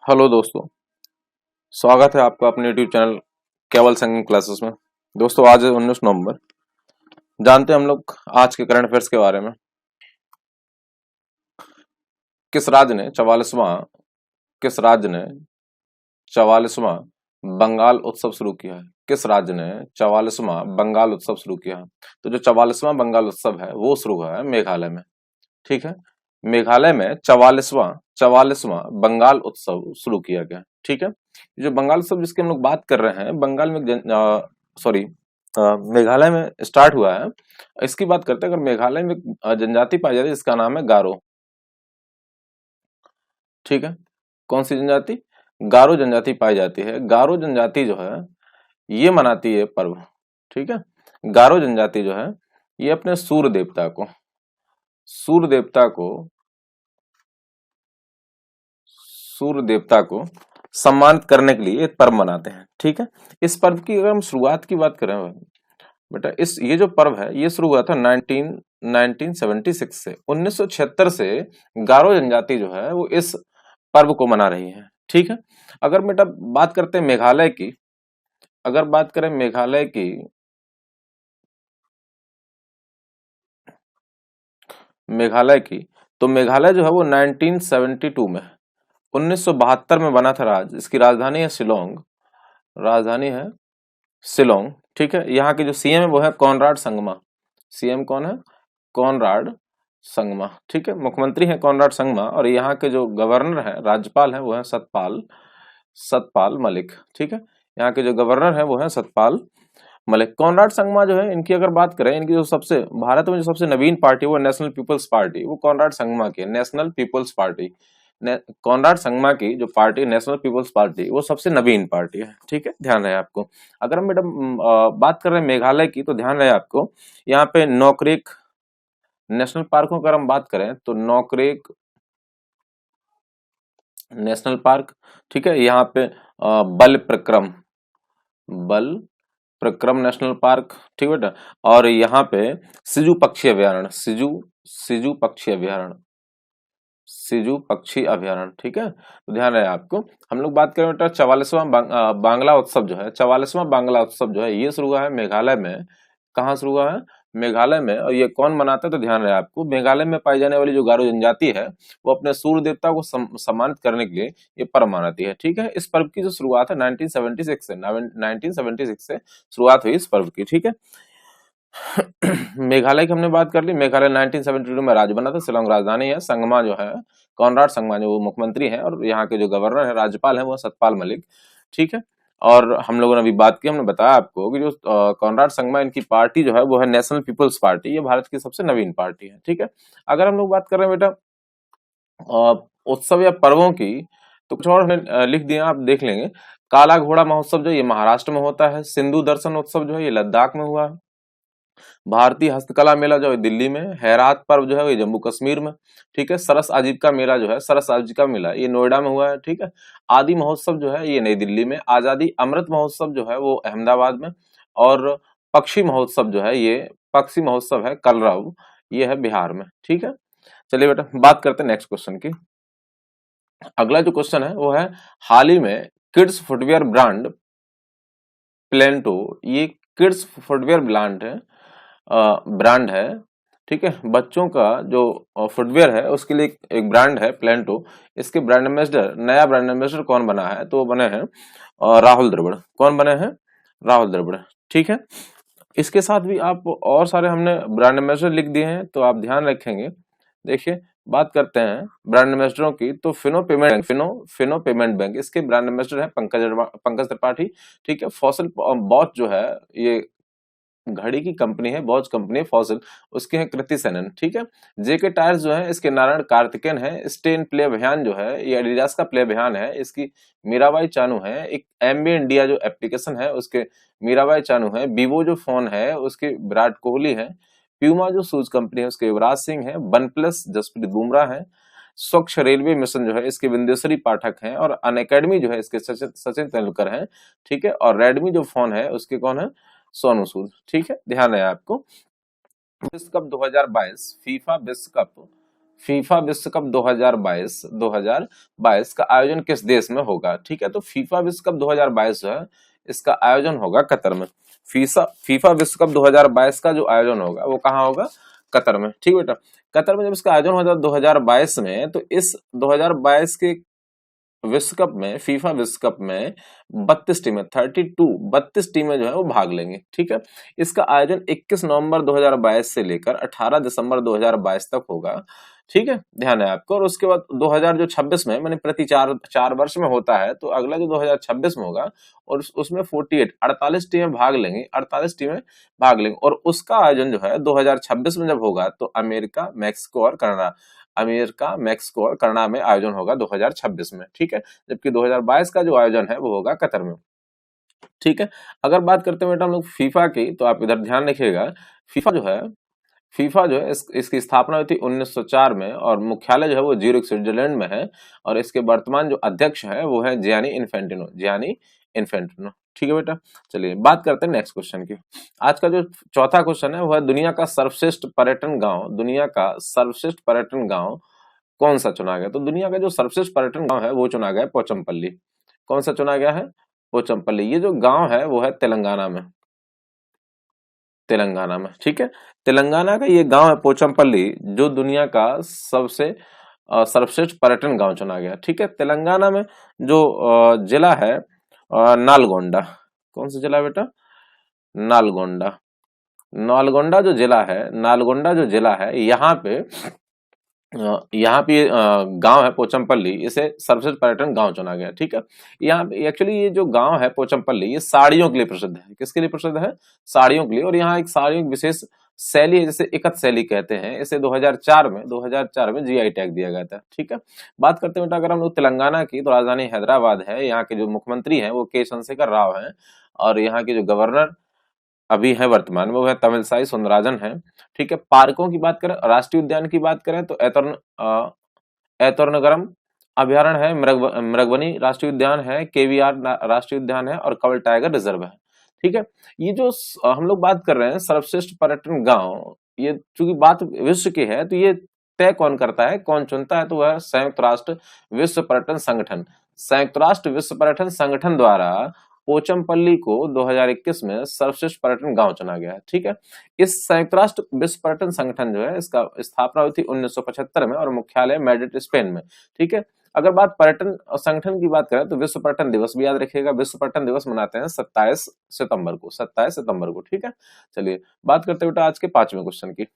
Hello दोस्तों, स्वागत है आपका अपने यूट्यूब चैनल केवल संगम क्लासेस में। दोस्तों आज है 19 नवंबर। जानते हैं हम लोग आज के करंट अफेयर्स के बारे में। किस राज्य ने 44वां बंगाल उत्सव शुरू किया है? किस राज्य ने 44वां बंगाल उत्सव शुरू किया है? तो जो 44वां बंगाल उत्सव है वो शुरू हुआ है मेघालय में। ठीक है, मेघालय में 44वां बंगाल उत्सव शुरू किया गया। ठीक है, ये जो बंगाल उत्सव जिसकी हम लोग बात कर रहे हैं, बंगाल में सॉरी मेघालय में स्टार्ट हुआ है। इसकी बात करते हैं, अगर मेघालय में जनजाति पाई जाती है, इसका नाम है गारो। ठीक है, कौन सी जनजाति? गारो जनजाति पाई जाती है। गारो जनजाति जो है ये मनाती है पर्व। ठीक है, गारो जनजाति जो है ये अपने सूर्य देवता को सम्मानित करने के लिए एक पर्व मनाते हैं। ठीक है, इस पर्व की अगर हम शुरुआत की बात करें बेटा, ये जो पर्व है ये शुरू हुआ था 1976 से। 1976 से गारो जनजाति जो है वो इस पर्व को मना रही है। ठीक है, अगर बेटा बात करते हैं मेघालय की, अगर बात करें मेघालय की, तो मेघालय जो है वो 1972 में 1972 में बना था राज्य। इसकी राजधानी है शिलोंग। ठीक है, यहाँ के जो सीएम है वो है कॉनराड संगमा। सीएम कौन है? कॉनराड संगमा। ठीक है, मुख्यमंत्री है कॉनराड संगमा, और यहाँ के जो गवर्नर है, राज्यपाल है, वो है सतपाल मलिक। ठीक है, यहाँ के जो गवर्नर है वो है सतपाल मलिक। कॉनराड संगमा जो है, इनकी अगर बात करें, इनकी जो सबसे भारत में जो सबसे नवीन पार्टी वो नेशनल पीपल्स पार्टी, वो कॉनराड संगमा की है, national people's party. Conrad Sangma की जो पार्टी नेशनल पीपल्स पार्टी वो सबसे नवीन पार्टी है। ठीक है, ध्यान रहे आपको। अगर हम मैडम बात कर रहे हैं मेघालय की, तो ध्यान रहे आपको, यहाँ पे नोकरेक नेशनल पार्कों की अगर हम बात करें तो नोकरेक नेशनल पार्क। ठीक है, यहाँ पे बल प्रक्रम नेशनल पार्क। ठीक बेटा, और यहाँ पे सिजू पक्षी अभ्यारण्य, सिजू पक्षी अभ्यारण्य। ठीक है, तो ध्यान रहे आपको। हम लोग बात करें बेटा 44वां बांग्ला उत्सव जो है, 44वां बांग्ला उत्सव जो है ये शुरू हुआ है मेघालय में। कहाँ शुरू हुआ है? मेघालय में। और ये कौन मनाता है? तो ध्यान रहे आपको, मेघालय में पाई जाने वाली जो गारो जनजाति है वो अपने सूर्य देवता को सम्मानित करने के लिए ये पर्व मनाती है। ठीक है, इस पर्व की जो शुरुआत है 1976 से शुरुआत हुई इस पर्व की। ठीक है, मेघालय की हमने बात कर ली। मेघालय 1972 में राज्य बना था, शिलोंग राजधानी है। संगमा जो है, कॉनराड संगमा जो वो मुख्यमंत्री हैं, और यहाँ के जो गवर्नर है, राज्यपाल है, वो सतपाल मलिक। ठीक है, और हम लोगों ने अभी बात की, हमने बताया आपको कि जो कॉनराड संगमा, इनकी पार्टी जो है वो है नेशनल पीपल्स पार्टी। ये भारत की सबसे नवीन पार्टी है। ठीक है, अगर हम लोग बात कर रहे हैं बेटा उत्सव या पर्वों की, तो कुछ और हमने लिख दिया, आप देख लेंगे। काला घोड़ा महोत्सव जो ये महाराष्ट्र में होता है। सिंधु दर्शन उत्सव जो है ये लद्दाख में हुआ है। भारतीय हस्तकला मेला जो है दिल्ली में। हैरात पर्व जो है ये जम्मू कश्मीर में। ठीक है, सरस आजीविका मेला जो है, सरस आजीविका मेला ये नोएडा में हुआ है। ठीक है, आदि महोत्सव जो है ये नई दिल्ली में। आजादी अमृत महोत्सव जो है वो अहमदाबाद में। और पक्षी महोत्सव जो है ये पक्षी महोत्सव है कलरव, ये है बिहार में। ठीक है, चलिए बेटा बात करते हैं नेक्स्ट क्वेश्चन की। अगला जो क्वेश्चन है वो है, हाल ही में किड्स फुटवियर ब्रांड प्लेंटो, ये किड्स फुटवियर ब्रांड है। ठीक है, बच्चों का जो फुटवियर है उसके लिए एक ब्रांड है प्लेंटो। इसके नया ब्रांड एम्बेसडर कौन बना है? तो वो बने हैं राहुल द्रविड़। कौन बने हैं? राहुल द्रविड़। ठीक है, इसके साथ भी आप और सारे हमने ब्रांड एम्बेसडर लिख दिए हैं, तो आप ध्यान रखेंगे। देखिए, बात करते हैं ब्रांड एम्बेसडरों की, तो फिनो पेमेंट बैंक, इसके ब्रांड एम्बेसडर है पंकज त्रिपाठी। ठीक है, फॉसिल बॉच जो है ये घड़ी की कंपनी है, बॉच कंपनी है फॉसिल, उसके हैं कृति सेनन। ठीक है, जेके टायर्स जो है इसके नारायण कार्तिकेयन है। स्टेन प्ले अभियान जो है ये एडिडास का प्ले अभियान है, इसकी मीराबाई चानू है। एक एमबी इंडिया जो एप्लीकेशन है उसके मीराबाई चानू है। वीवो जो फोन है उसके विराट कोहली है। प्यूमा जो शूज कंपनी है उसके युवराज सिंह है। वन प्लस जसप्रीत बुमराह है। स्वच्छ रेलवे मिशन जो है इसके विंदेश्वरी पाठक हैं। और अन अकेडमी जो है इसके सचिन तेंदुलकर हैं। ठीक है, और रेडमी जो फोन है उसके कौन है? सोनू सूद। ठीक है, ध्यान है आपको। विश्व कप 2022, फीफा विश्व कप फीफा विश्व कप 2022 का आयोजन किस देश में होगा? ठीक है, तो फीफा विश्व कप 2022 जो है इसका आयोजन होगा कतर में। फीफा विश्व कप 2022 का जो आयोजन होगा वो कहाँ होगा? कतर में। ठीक बेटा, कतर में जब इसका आयोजन होगा 2022 में, तो इस 2022 के विश्व कप में, फीफा विश्व कप में 32 टीमें 32 टीमें जो है वो भाग लेंगे। ठीक है, इसका आयोजन 21 नवंबर 2022 से लेकर 18 दिसंबर 2022 तक होगा। ठीक है, ध्यान है आपको। और उसके बाद 2026 में, माने प्रति चार वर्ष में होता है, तो अगला जो 2026 में होगा और उसमें 48 टीमें भाग लेंगी, 48 टीमें भाग लेंगी। और उसका आयोजन जो है 2026 में जब होगा तो अमेरिका, मैक्सिको और कनाडा में आयोजन होगा 2026 में। ठीक है, जबकि 2022 का जो आयोजन है वो होगा कतर में। ठीक है, अगर बात करते हैं बेटा हम लोग फीफा की, तो आप इधर ध्यान रखिएगा। फीफा जो है इसकी स्थापना हुई थी 1904 में और मुख्यालय जो है वो ज्यूरिख स्विट्जरलैंड में है। और इसके वर्तमान जो अध्यक्ष है वो है जियानी इन्फेंटिनो। ठीक है बेटा, चलिए बात करते हैं नेक्स्ट क्वेश्चन की। आज का जो चौथा क्वेश्चन है वो है दुनिया का सर्वश्रेष्ठ पर्यटन गांव कौन सा चुना गया? तो दुनिया का जो सर्वश्रेष्ठ पर्यटन गांव है वो चुना गया पोचमपल्ली। कौन सा चुना गया है? पोचमपल्ली। ये जो गांव है वो है तेलंगाना में। ठीक है, तेलंगाना का ये गांव है पोचमपल्ली, जो दुनिया का सबसे सर्वश्रेष्ठ पर्यटन गांव चुना गया। ठीक है, तेलंगाना में जो जिला है नालगोंडा। कौन सा जिला बेटा? नालगोंडा। नालगोंडा जो जिला है यहाँ पे गांव है पोचमपल्ली, इसे सर्वश्रेष्ठ पर्यटन गांव चुना गया। ठीक है, यहाँ पे एक्चुअली ये जो गांव है पोचमपल्ली, ये साड़ियों के लिए प्रसिद्ध है। किसके लिए प्रसिद्ध है? साड़ियों के लिए। और यहाँ एक साड़ियों की विशेष शैली है, जिसे इकत शैली कहते हैं। इसे 2004 में जीआई टैग दिया गया था। ठीक है, बात करते हैं बेटा अगर हम लोग तेलंगाना की, तो राजधानी हैदराबाद है। यहाँ के जो मुख्यमंत्री हैं वो के चंद्रशेखर राव हैं। और यहाँ के जो गवर्नर अभी है वर्तमान में, वो है तमिलसाई सुंदरराजन है। ठीक है, पार्कों की बात करें, राष्ट्रीय उद्यान की बात करें, तो ऐतरनगरम अभ्यारण्य है, मृगवनी राष्ट्रीय उद्यान है, केवीआर राष्ट्रीय उद्यान है और कवल टाइगर रिजर्व है। ठीक है, ये जो हम लोग बात कर रहे हैं सर्वश्रेष्ठ पर्यटन गांव, ये चूंकि बात विश्व की है, तो ये तय कौन करता है, कौन चुनता है? तो वह संयुक्त राष्ट्र विश्व पर्यटन संगठन द्वारा पोचमपल्ली को 2021 में सर्वश्रेष्ठ पर्यटन गांव चुना गया है। ठीक है, इस संयुक्त राष्ट्र विश्व पर्यटन संगठन जो है, इसका स्थापना हुई थी 1975 में और मुख्यालय मैड्रिड स्पेन में। ठीक है, अगर बात पर्यटन संगठन की बात करें तो विश्व पर्यटन दिवस भी याद रखिएगा। विश्व पर्यटन दिवस मनाते हैं 27 सितंबर को। ठीक है, चलिए बात करते हैं आज के 5वें क्वेश्चन की।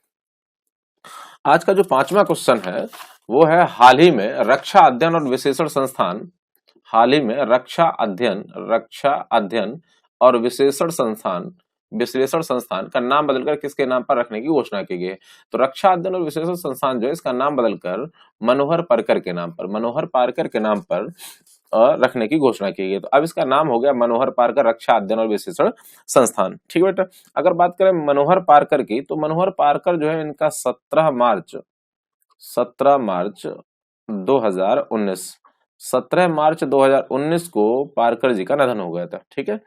आज का जो 5वां क्वेश्चन है वो है हाल ही में रक्षा अध्ययन और विश्लेषण और विश्लेषण संस्थान का नाम बदलकर किसके नाम पर रखने की घोषणा की गई है? तो रक्षा अध्ययन और विश्लेषण संस्थान जो है, इसका नाम बदलकर मनोहर पार्कर के नाम पर रखने की घोषणा की गई। तो अब इसका नाम हो गया मनोहर पार्कर रक्षा अध्ययन और विश्लेषण संस्थान। ठीक है बेटा, अगर बात करें मनोहर पार्कर की, तो मनोहर पार्कर जो है इनका 17 मार्च 2019 को पार्कर जी का निधन हो गया था। ठीक है,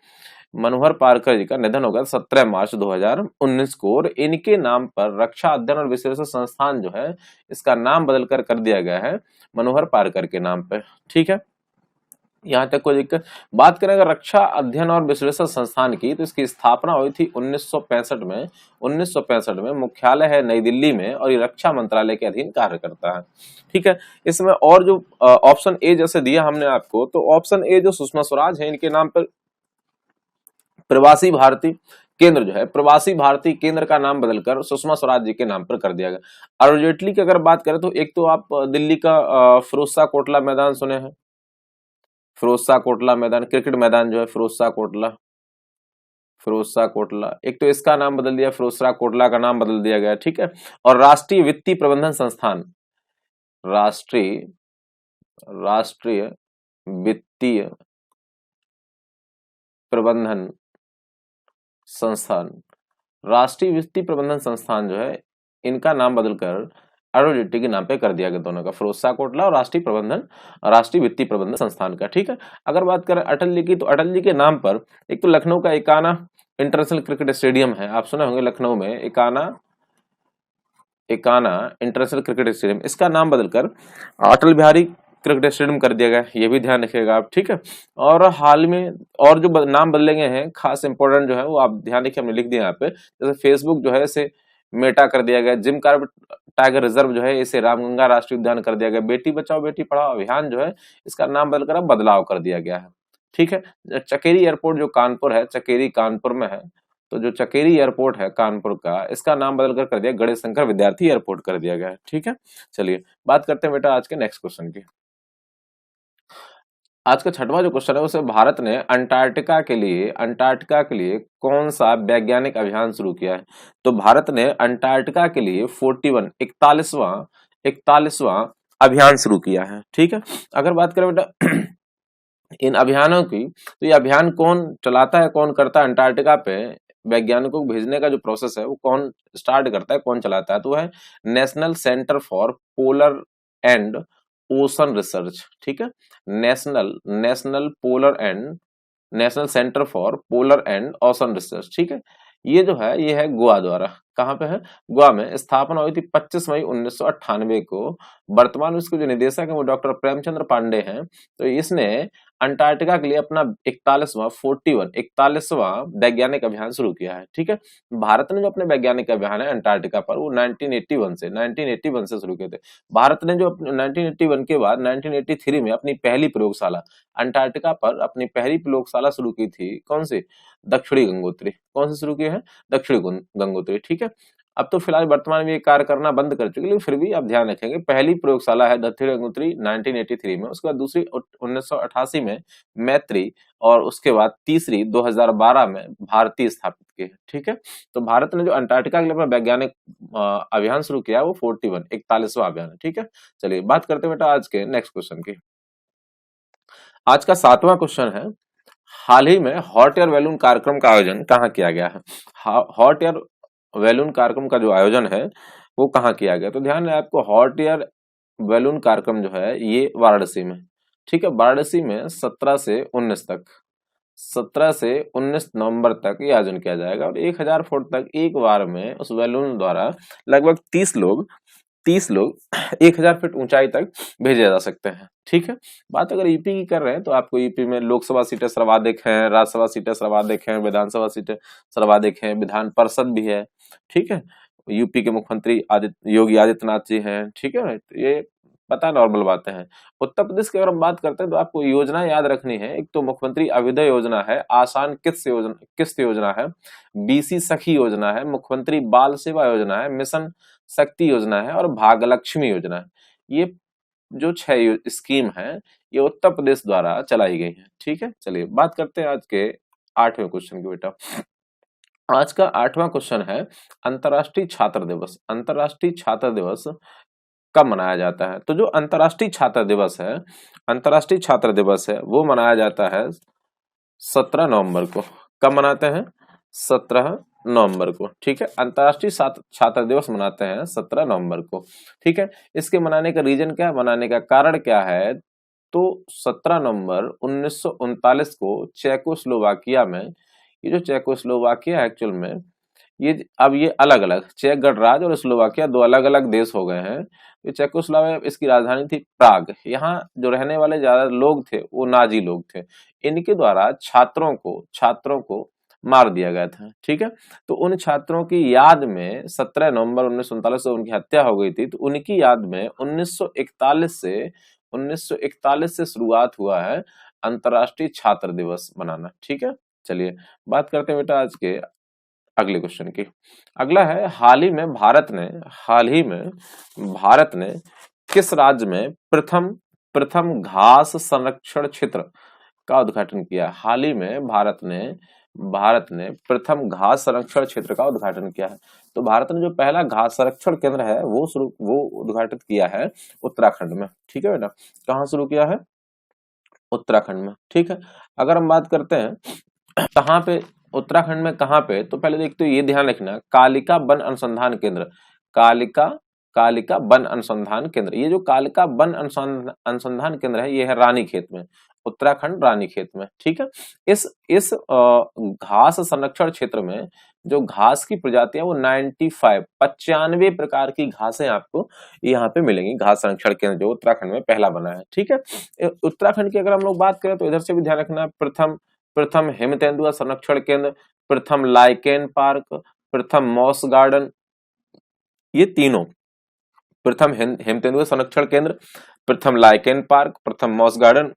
मनोहर पार्कर जी का निधन हो गया 17 मार्च 2019 को। और इनके नाम पर रक्षा अध्ययन और विश्लेषण संस्थान जो है, इसका नाम बदलकर कर दिया गया है मनोहर पार्कर के नाम पे। ठीक है, यहाँ तक कोई दिक्कत? बात करें अगर रक्षा अध्ययन और विश्लेषण संस्थान की, तो इसकी स्थापना हुई थी 1965 में। मुख्यालय है नई दिल्ली में और ये रक्षा मंत्रालय के अधीन कार्य करता है। ठीक है, इसमें और जो ऑप्शन ए जैसे दिया हमने आपको, तो ऑप्शन ए जो सुषमा स्वराज है, इनके नाम पर प्रवासी भारतीय केंद्र जो है, प्रवासी भारतीय केंद्र का नाम बदलकर सुषमा स्वराज जी के नाम पर कर दिया गया। अरुण जेटली की अगर बात करें, तो एक तो आप दिल्ली का फिरोजशाह कोटला मैदान सुने हैं, फिरोजशाह कोटला मैदान, क्रिकेट मैदान जो है फिरोजशाह कोटला, एक तो इसका नाम बदल दिया, फिरोजशाह कोटला का नाम बदल दिया गया। ठीक है, और राष्ट्रीय वित्तीय प्रबंधन संस्थान, राष्ट्रीय वित्तीय प्रबंधन संस्थान जो है, इनका नाम बदलकर अरुण जेटली के नाम पे कर दिया गया, दोनों का, फिरोजशाह कोटला और राष्ट्रीय वित्तीय प्रबंधन संस्थान का। ठीक है, अगर बात करें अटल जी की, तो अटल जी के नाम पर एक तो लखनऊ का इकाना इंटरनेशनल क्रिकेट स्टेडियम है, आप सुने होंगे, लखनऊ में Ekana Ekana international cricket stadium, इसका नाम बदलकर अटल बिहारी क्रिकेट स्टेडियम कर दिया गया, ये भी ध्यान रखिएगा आप, ठीक है। और हाल में और जो नाम बदले गए हैं खास इंपॉर्टेंट जो है वो आप ध्यान रखिए, हमने लिख दिया यहाँ पे, जैसे फेसबुक जो है इसे मेटा कर दिया गया, जिम कार्बेट टाइगर रिजर्व जो है इसे रामगंगा राष्ट्रीय उद्यान कर दिया गया, बेटी बचाओ बेटी पढ़ाओ अभियान जो है इसका नाम बदलकर अब बदलाव कर दिया गया है, ठीक है। चकेरी एयरपोर्ट जो कानपुर है, चकेरी कानपुर में है, तो जो चकेरी एयरपोर्ट है कानपुर का, इसका नाम बदलकर कर दिया गणेश शंकर विद्यार्थी एयरपोर्ट कर दिया गया है, ठीक है। चलिए बात करते हैं बेटा आज के नेक्स्ट क्वेश्चन की। आज का छठवां जो क्वेश्चन है उसे भारत ने अंटार्कटिका के लिए कौन सा वैज्ञानिक अभियान शुरू किया है? तो भारत ने अंटार्कटिका के लिए 41वां अभियान शुरू किया है, ठीक है। अगर बात करें बेटा इन अभियानों की, तो ये अभियान कौन चलाता है, कौन करता है? अंटार्कटिका पे वैज्ञानिकों को भेजने का जो प्रोसेस है वो कौन स्टार्ट करता है, कौन चलाता है? तो है national centre for polar and ocean research, ठीक है। National national polar and national centre for polar and ocean research, ठीक है। ये जो है ये है गोवा द्वारा, कहाँ पे है? गोवा में। स्थापना हुई थी 25 मई 1998 को। वर्तमान में इसके जो निदेशक है वो डॉक्टर प्रेमचंद्र पांडे हैं। तो इसने अंटार्कटिका के लिए अपना 41वां वैज्ञानिक अभियान शुरू किया है, ठीक है। भारत ने जो अपने वैज्ञानिक अभियान है अंटार्कटिका पर वो 1981 से शुरू किए थे। भारत ने जो 1981 के बाद 1983 में अपनी पहली प्रयोगशाला अंटार्कटिका पर अपनी पहली प्रयोगशाला शुरू की थी, कौन सी? दक्षिणी गंगोत्री। कौन सी शुरू की है? दक्षिणी गंगोत्री, ठीक है। अब तो फिलहाल वर्तमान में ये कार्य करना बंद कर चुकी, लेकिन फिर भी आप ध्यान रखेंगे पहली प्रयोगशाला है दक्षिणी गंगोत्री 1983 में, उसके बाद दूसरी 1988 में मैत्री, और उसके बाद तीसरी 2012 में भारतीय स्थापित की है, ठीक है। तो भारत ने जो अंटार्कटिका के लिए अपना वैज्ञानिक अभियान शुरू किया वो 41वां अभियान है, ठीक है। चलिए बात करते हैं बेटा आज के नेक्स्ट क्वेश्चन की। आज का 7वां क्वेश्चन है, हाल ही में हॉट एयर बैलून कार्यक्रम का आयोजन कहाँ किया गया है? हॉट एयर बैलून कार्यक्रम का जो आयोजन है वो कहाँ किया गया? तो ध्यान है आपको, हॉट एयर बैलून कार्यक्रम जो है ये वाराणसी में, ठीक है। वाराणसी में 17 से 19 नवंबर तक ये आयोजन किया जाएगा, और 1000 फुट तक एक बार में उस बैलून द्वारा लगभग 30 लोग 1000 फीट ऊंचाई तक भेजे जा सकते हैं, ठीक है। बात अगर यूपी की कर रहे हैं तो आपको यूपी में लोकसभा सीटें सर्वाधिक हैं, राज्यसभा सीटें सर्वाधिक हैं, विधानसभा सीटें सर्वाधिक हैं, विधान परिषद भी है, ठीक है। यूपी के मुख्यमंत्री योगी आदित्यनाथ जी हैं, ठीक है। तो ये पता नॉर्मल बातें हैं। उत्तर प्रदेश की अगर हम बात करते हैं तो आपको योजना याद रखनी है, एक तो मुख्यमंत्री अभ्युदय योजना है, आसान किस्त योजना है, बीसी सखी योजना है, मुख्यमंत्री बाल सेवा योजना है, मिशन शक्ति योजना है, और भाग्यलक्ष्मी योजना है। ये जो 6 स्कीम है ये उत्तर प्रदेश द्वारा चलाई गई है, ठीक है। चलिए बात करते हैं आज के 8वें क्वेश्चन की बेटा। आज का 8वां क्वेश्चन है, अंतर्राष्ट्रीय छात्र दिवस। अंतर्राष्ट्रीय छात्र दिवस कब मनाया जाता है? तो जो अंतर्राष्ट्रीय छात्र दिवस है वो मनाया जाता है 17 नवंबर को। कब मनाते हैं? 17 नवंबर को, ठीक है। अंतर्राष्ट्रीय छात्र दिवस मनाते हैं 17 नवंबर को, ठीक है। इसके मनाने का रीजन क्या है, मनाने का कारण क्या है? तो 17 नवंबर 1939 को चेकोस्लोवाकिया में, ये जो चेकोस्लोवाकिया एक्चुअल में ये अलग अलग चेक गणराज्य और स्लोवाकिया दो अलग अलग देश हो गए हैं। ये चेकोस्लोवाकिया, इसकी राजधानी थी प्राग। यहाँ जो रहने वाले ज्यादा लोग थे वो नाजी लोग थे। इनके द्वारा छात्रों को मार दिया गया था, ठीक है। तो उन छात्रों की याद में 17 नवंबर 1939 को उनकी हत्या हो गई थी, तो उनकी याद में 1941 से शुरुआत हुआ है अंतर्राष्ट्रीय छात्र दिवस मनाना, ठीक है। चलिए बात करते हैं बेटा आज के अगले क्वेश्चन की। अगला है, हाल ही में भारत ने किस राज्य में प्रथम घास संरक्षण क्षेत्र का उद्घाटन किया? हाल ही में भारत ने प्रथम घास संरक्षण क्षेत्र का उद्घाटन किया है। तो भारत ने जो पहला घास संरक्षण केंद्र है वो उद्घाटित किया है उत्तराखंड में, ठीक है बेटा। कहाँ शुरू किया है? उत्तराखंड में, ठीक है। अगर हम बात करते हैं कहाँ पे, उत्तराखंड में कहाँ पे, तो पहले देखते ये ध्यान रखना, कालिका वन अनुसंधान केंद्र, कालिका वन अनुसंधान केंद्र। ये जो कालिका वन अनुसंधान केंद्र है ये है रानीखेत में, उत्तराखंड रानीखेत में। ठीक है, इस घास संरक्षण क्षेत्र में जो घास की प्रजातियां वो 95 प्रकार की घासें आपको यहाँ पे मिलेंगी। घास संरक्षण केंद्र जो उत्तराखंड में पहला बना है। ठीक है, उत्तराखंड की अगर हम लोग बात करें तो इधर से भी ध्यान रखना है, प्रथम प्रथम हिम तेंदुआ संरक्षण केंद्र, प्रथम लाइकेन पार्क, प्रथम मॉस गार्डन, ये तीनों, प्रथम हिम तेंदुआ संरक्षण केंद्र, प्रथम लाइकेन पार्क, प्रथम मॉस गार्डन,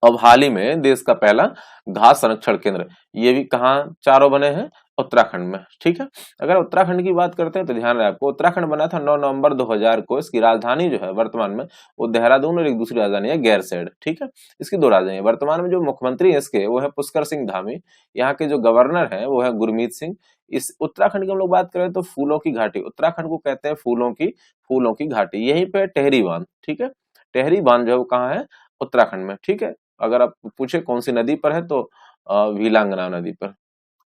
अब हाल ही में देश का पहला घास संरक्षण केंद्र, ये भी कहाँ चारों बने हैं, उत्तराखंड में। ठीक है, अगर उत्तराखंड की बात करते हैं तो ध्यान रहे आपको, उत्तराखंड बना था 9 नवंबर 2000 को। इसकी राजधानी जो है वर्तमान में वो देहरादून, और एक दूसरी राजधानी है गैरसैंण। ठीक है, इसकी दो राजधानी है। वर्तमान में जो मुख्यमंत्री है इसके वो है पुष्कर सिंह धामी। यहाँ के जो गवर्नर है वो है गुरमीत सिंह। इस उत्तराखंड की हम लोग बात करें तो फूलों की घाटी, उत्तराखंड को कहते हैं फूलों की घाटी। यहीं पे टेहरी बांध, ठीक है, टेहरी बांध जो है वो कहाँ है, उत्तराखंड में। ठीक है, अगर आप पूछे कौन सी नदी पर है तो विलांगना नदी पर।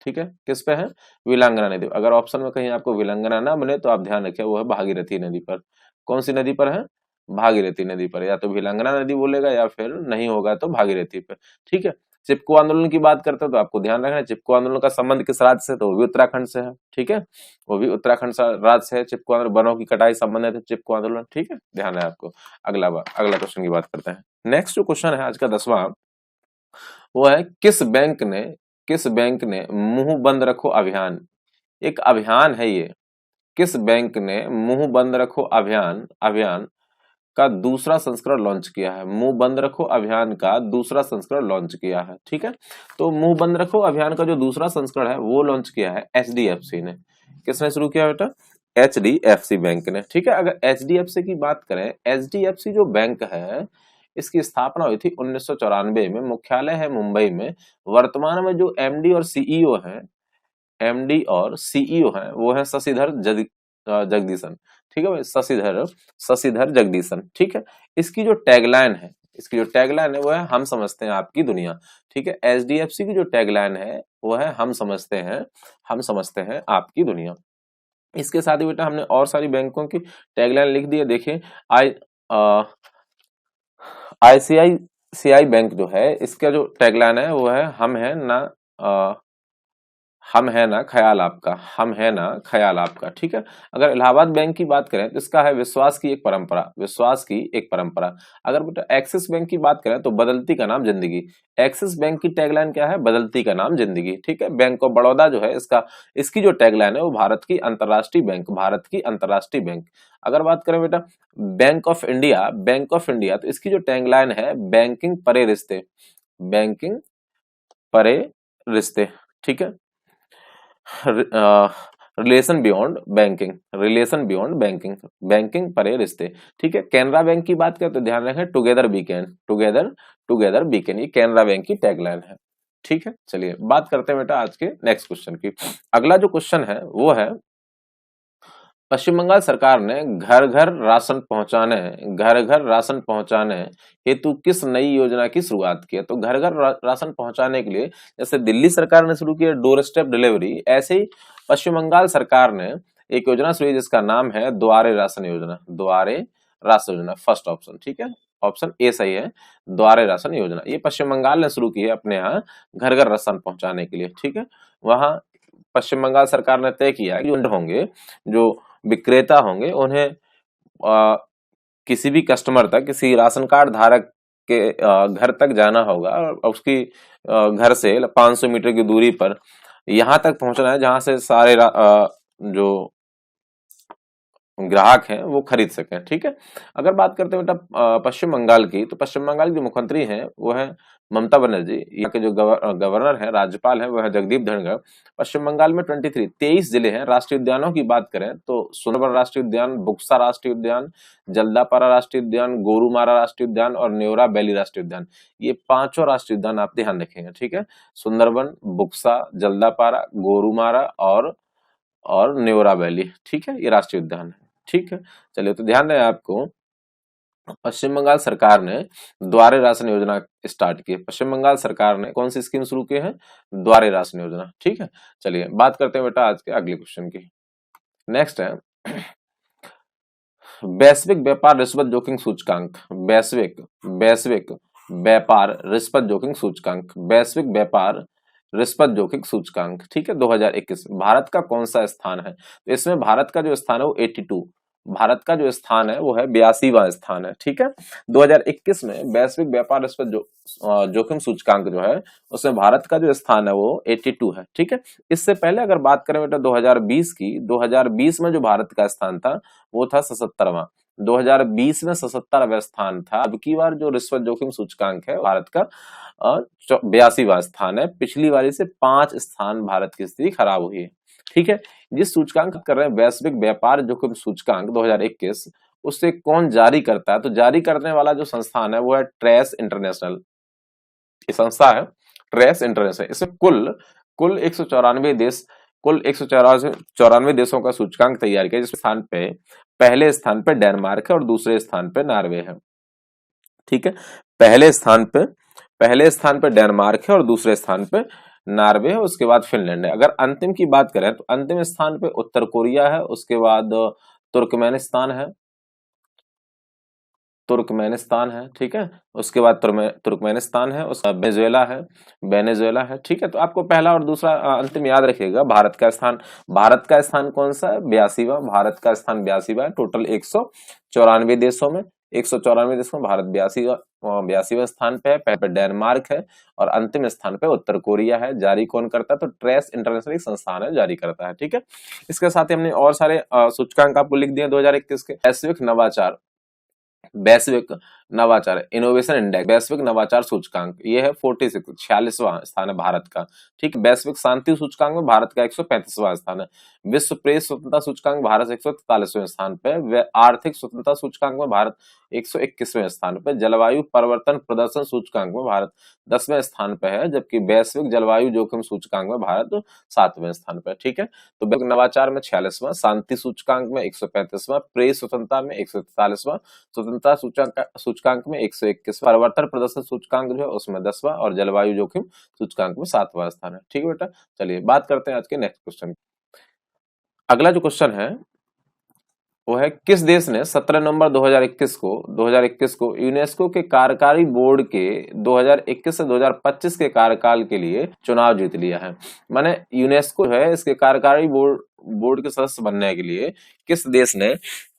ठीक है, किस पे है, विलांगना नदी। अगर ऑप्शन में कहीं आपको विलांगना ना मिले तो आप ध्यान रखिए वो है भागीरथी नदी पर। कौन सी नदी पर है, भागीरथी नदी पर। या तो विलांगना नदी बोलेगा या फिर नहीं होगा तो भागीरथी पे। ठीक है, चिपको आंदोलन की बात करते हैं तो आपको ध्यान रखना है चिपको आंदोलन का संबंध किस राज्य से, तो वो भी उत्तराखंड से है। ठीक है, वो भी उत्तराखंड राज्य से है। चिपको आंदोलन वनों की कटाई संबंधित है चिपको आंदोलन। ठीक है, ध्यान है आपको। अगला क्वेश्चन की बात करते हैं। नेक्स्ट जो क्वेश्चन है आज का 10वां, वो है किस बैंक ने मुंह बंद रखो अभियान, एक अभियान है ये, किस बैंक ने मुंह बंद रखो अभियान का दूसरा संस्करण लॉन्च किया है। मुंह बंद रखो अभियान का दूसरा संस्करण लॉन्च किया है। ठीक है, तो मुंह बंद रखो अभियान का जो दूसरा संस्करण है वो लॉन्च किया है एचडीएफसी ने। किसने शुरू किया बेटा, एचडीएफसी बैंक ने। ठीक है, अगर एचडीएफसी की बात करें, एचडीएफसी जो बैंक है इसकी स्थापना हुई थी 1994 में, मुख्यालय है मुंबई में। वर्तमान में जो एमडी और सीईओ हैं वो है शशिधर जगदीशन। ठीक है भाई, शशिधर जगदीशन। ठीक है, इसकी जो टैगलाइन है वो है हम समझते हैं आपकी दुनिया। ठीक है, एचडीएफसी की जो टैगलाइन है वो है हम समझते हैं आपकी दुनिया। इसके साथ ही बेटा हमने और सारी बैंकों की टैगलाइन लिख दी है। देखिए, आईसीआईसीआई बैंक जो है इसका जो टैगलाइन है वो है हम है ना ख्याल आपका। ठीक है, अगर इलाहाबाद बैंक की बात करें तो इसका है विश्वास की एक परंपरा। अगर बेटा एक्सिस बैंक की बात करें तो बदलती का नाम जिंदगी। एक्सिस बैंक की टैगलाइन क्या है, बदलती का नाम जिंदगी। ठीक है, बैंक ऑफ बड़ौदा जो है इसकी जो टैगलाइन है वो भारत की अंतरराष्ट्रीय बैंक। अगर बात करें बेटा बैंक ऑफ इंडिया तो इसकी जो टैगलाइन है बैंकिंग परे रिश्ते। ठीक है, रिलेशन बियॉन्ड बैंकिंग परे रिश्ते। ठीक है, कैनरा बैंक की बात करें तो ध्यान रखें टुगेदर वीकेंड, ये कैनरा बैंक की टैगलाइन है। ठीक है, चलिए बात करते हैं बेटा आज के नेक्स्ट क्वेश्चन की। अगला जो क्वेश्चन है वो है, पश्चिम बंगाल सरकार ने घर घर राशन पहुंचाने हेतु किस नई योजना की शुरुआत की है। तो घर घर राशन पहुंचाने के लिए जैसे दिल्ली सरकार ने शुरू किया डोर स्टेप डिलीवरी, ऐसे ही पश्चिम बंगाल सरकार ने एक योजना शुरू की जिसका नाम है द्वारे राशन योजना। फर्स्ट ऑप्शन, ठीक है, ऑप्शन ए सही है, द्वारे राशन योजना। ये पश्चिम बंगाल ने शुरू की है अपने यहाँ घर घर राशन पहुंचाने के लिए। ठीक है, वहां पश्चिम बंगाल सरकार ने तय किया कि होंगे जो विक्रेता होंगे उन्हें किसी भी कस्टमर तक, किसी राशन कार्ड धारक के घर तक जाना होगा और उसकी घर से 500 मीटर की दूरी पर यहाँ तक पहुंचना है जहां से सारे जो ग्राहक हैं वो खरीद सकें। ठीक है, अगर बात करते हैं बेटा पश्चिम बंगाल की, तो पश्चिम बंगाल की जो मुख्यमंत्री हैं वो है ममता बनर्जी। यहाँ के जो गवर्नर है, राज्यपाल है वो है जगदीप धनखड़। पश्चिम बंगाल में 23 जिले हैं। राष्ट्रीय उद्यानों की बात करें तो सुंदरबन राष्ट्रीय उद्यान, बुक्सा राष्ट्रीय उद्यान, जल्दापारा राष्ट्रीय उद्यान, गोरुमारा राष्ट्रीय उद्यान और न्योरा वैली राष्ट्रीय उद्यान, ये पांचों राष्ट्रीय उद्यान आप ध्यान रखेंगे। ठीक है, सुंदरबन, बुक्सा, जल्दापारा, गोरुमारा और न्योरा वैली। ठीक है, ये राष्ट्रीय उद्यान है। ठीक है, चलिए तो ध्यान रहे आपको पश्चिम बंगाल सरकार ने द्वारे राशन योजना स्टार्ट की है। पश्चिम बंगाल सरकार ने कौन सी स्कीम शुरू की है, द्वारे राशन योजना। ठीक है, चलिए बात करते हैं बेटा आज के अगले क्वेश्चन की। नेक्स्ट है वैश्विक व्यापार रिश्वत जोखिम सूचकांक, वैश्विक व्यापार रिश्वत जोखिम सूचकांक, वैश्विक व्यापार रिश्वत जोखिम सूचकांक, ठीक है, 2021 भारत का कौन सा स्थान है? तो इसमें भारत का जो स्थान है वो 82, भारत का जो स्थान है वो है 82वां स्थान है, ठीक है। 2021 में वैश्विक व्यापार रिश्वत जोखिम सूचकांक जो है उसमें भारत का जो स्थान है वो 82 है, ठीक है। इससे पहले अगर बात करें बेटा 2020 की, 2020 में जो भारत का स्थान था वो था 77वां, 2020 में 77वां स्थान था। अब की बार जो रिश्वत जोखिम सूचकांक है भारत का 82वां स्थान है, पिछली बारी से 5 स्थान भारत की स्थिति खराब हुई है, ठीक है। जिस सूचकांक कर रहे हैं वैश्विक व्यापार जोखिम सूचकांक 2021, उसे कौन जारी करता है? तो जारी करने वाला जो संस्थान है वो है ट्रेस इंटरनेशनल, ये संस्था है ट्रेस इंटरनेशनल। इसमें कुल 194 देश, कुल 194 देशों का सूचकांक तैयार किया, जिस स्थान पे पहले स्थान पे डेनमार्क है और दूसरे स्थान पे नॉर्वे है, ठीक है। पहले स्थान पे डेनमार्क है और दूसरे स्थान पे नॉर्वे है, उसके बाद फिनलैंड है। अगर अंतिम की बात करें तो अंतिम स्थान पे उत्तर कोरिया है, उसके बाद तुर्कमेनिस्तान है, ठीक है, उसके बाद तुर्कमेनिस्तान है, उसका वेनेजुएला है, ठीक है। तो आपको पहला और दूसरा अंतिम याद रखिएगा। भारत का स्थान कौन सा है? 82वां, भारत का स्थान 82वां है। टोटल 194 देशों में, 194 देशों में भारत 82वां स्थान पे है। पहले पे डेनमार्क है और अंतिम स्थान पे उत्तर कोरिया है। जारी कौन करता है? तो ट्रेस इंटरनेशनल एक संस्थान है, जारी करता है, ठीक है। इसके साथ ही हमने और सारे सूचकांक आपको लिख दिए 2021 के। वैश्विक नवाचार इनोवेशन इंडेक्स, वैश्विक नवाचार सूचकांक, ये है 46वां स्थान है भारत का, ठीक। वैश्विक शांति सूचकांक में भारत का 135वां स्थान है। विश्व प्रेस स्वतंत्रता सूचकांक भारत 143वें स्थान पे। आर्थिक स्वतंत्रता सूचकांक में भारत 121वें स्थान पे। जलवायु परिवर्तन प्रदर्शन सूचकांक में भारत 10वें स्थान पे है, जबकि वैश्विक जलवायु जोखिम सूचकांक में भारत 7वें स्थान पे, ठीक है। तो नवाचार में 46वां, शांति सूचकांक में 135वां, प्रेस स्वतंत्रता में 143वां, स्वतंत्रता सूचकांक में 121, परिवर्तन प्रदर्शन सूचकांक जो है उसमें 10वां और जलवायु जोखिम सूचकांक में 7वां स्थान है, ठीक है बेटा। चलिए बात करते हैं आज के नेक्स्ट क्वेश्चन। अगला जो क्वेश्चन है वो है, किस देश ने 17 नवंबर 2021 को यूनेस्को के कार्यकारी बोर्ड के 2021 से 2025 के कार्यकाल के लिए चुनाव जीत लिया है? माने यूनेस्को है इसके कार्यकारी बोर्ड के सदस्य बनने के लिए किस देश ने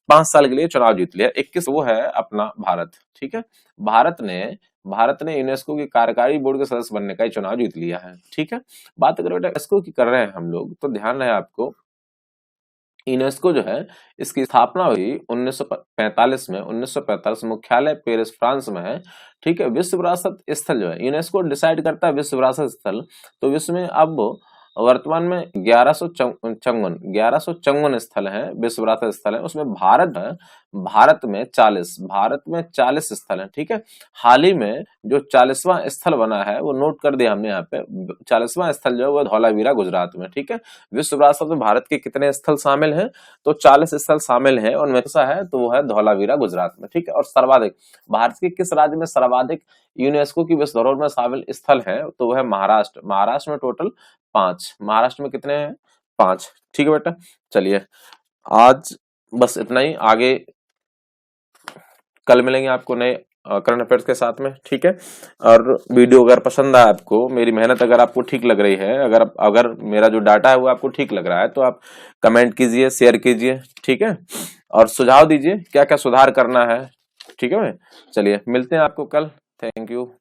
5 साल के लिए चुनाव जीत लिया? 21 वो है अपना भारत, ठीक है। भारत ने यूनेस्को के कार्यकारी बोर्ड के सदस्य बनने का चुनाव जीत लिया है, ठीक है। बात अगर बेटा यूनेस्को की कर रहे हैं हम लोग, तो ध्यान रहे आपको, यूनेस्को जो है इसकी स्थापना हुई 1945 में। 1945 मुख्यालय पेरिस फ्रांस में है, ठीक है। विश्व विरासत स्थल जो है यूनेस्को डिसाइड करता है विश्व विरासत स्थल, तो विश्व में अब वर्तमान में 1154 स्थल हैं, विश्व विरासत स्थल है। उसमें भारत में 40 स्थल हैं, ठीक है। हाल ही में जो 40वां स्थल बना है वो नोट कर दिया हमने यहाँ पे। 40वां स्थल जो है वो धौलावीरा गुजरात में, ठीक है। विश्व विरासत में भारत के कितने स्थल शामिल हैं? तो 40 स्थल शामिल हैं, और में सा है तो वो है धौलावीरा गुजरात में, ठीक है। और सर्वाधिक भारत के किस राज्य में सर्वाधिक यूनेस्को की विश्व धरोहर में शामिल स्थल है? तो वो है महाराष्ट्र में टोटल 5। महाराष्ट्र में कितने हैं? 5, ठीक है बेटा। चलिए आज बस इतना ही, आगे कल मिलेंगे आपको नए करंट अफेयर्स के साथ में, ठीक है। और वीडियो अगर पसंद आया आपको, मेरी मेहनत अगर आपको ठीक लग रही है, अगर मेरा जो डाटा है वो आपको ठीक लग रहा है, तो आप कमेंट कीजिए, शेयर कीजिए, ठीक है। और सुझाव दीजिए क्या क्या सुधार करना है, ठीक है। चलिए मिलते हैं आपको कल। Thank you.